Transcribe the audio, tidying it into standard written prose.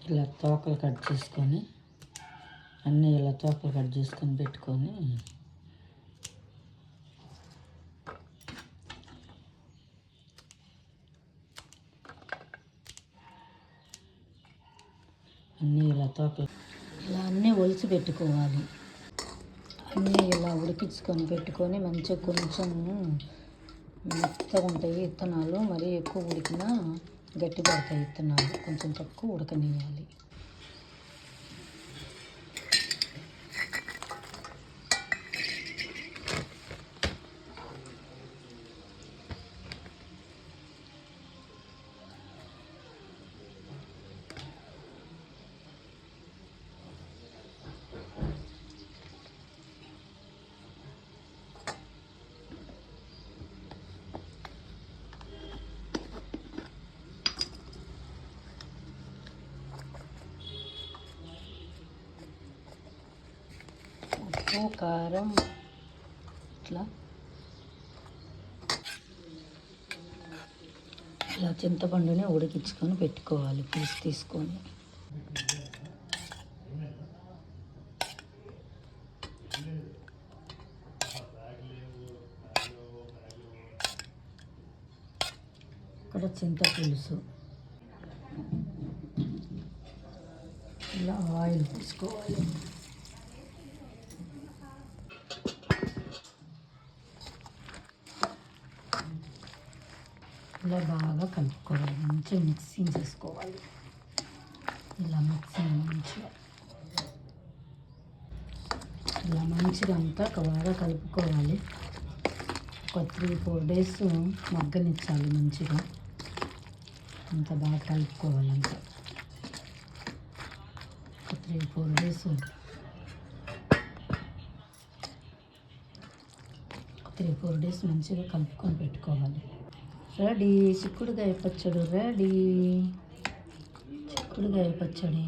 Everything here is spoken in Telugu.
ఇలా తోకలు కట్ చేసుకొని అన్నీ ఇలా తోకలు కట్ చేసుకొని పెట్టుకొని అన్నీ ఇలా తోకలు ఇలా అన్నీ ఒలిచి పెట్టుకోవాలి. అన్నీ ఇలా ఉడికించుకొని పెట్టుకొని మంచిగా కొంచెం మెత్తగా ఉంటాయి విత్తనాలు. మరీ ఎక్కువ ఉడికినా గట్టి పడతాయి విత్తనాలు. కొంచెం తక్కువ ఉడకనియాలి. ఉప్పు, కారం ఇట్లా ఇలా చింతపండుని ఉడికించుకొని పెట్టుకోవాలి పులుసు తీసుకొని. ఇక్కడ చింతపులుసు ఇలా ఆయిల్ పోసుకోవాలి. ఇలా బాగా కలుపుకోవాలి. మంచిగా మిక్సింగ్ చేసుకోవాలి. ఇలా మిక్సింగ్ మంచిగా అంతా బాగా కలుపుకోవాలి. ఒక 3-4 days మగ్గనిచ్చాలి. మంచిగా అంత బాగా కలుపుకోవాలి. అంతా ఒక 3-4 days 3-4 days మంచిగా కలుపుకొని పెట్టుకోవాలి. రెడీ చిక్కుడుకాయ పచ్చడి రెడీ. చిక్కుడుకాయ పచ్చడి.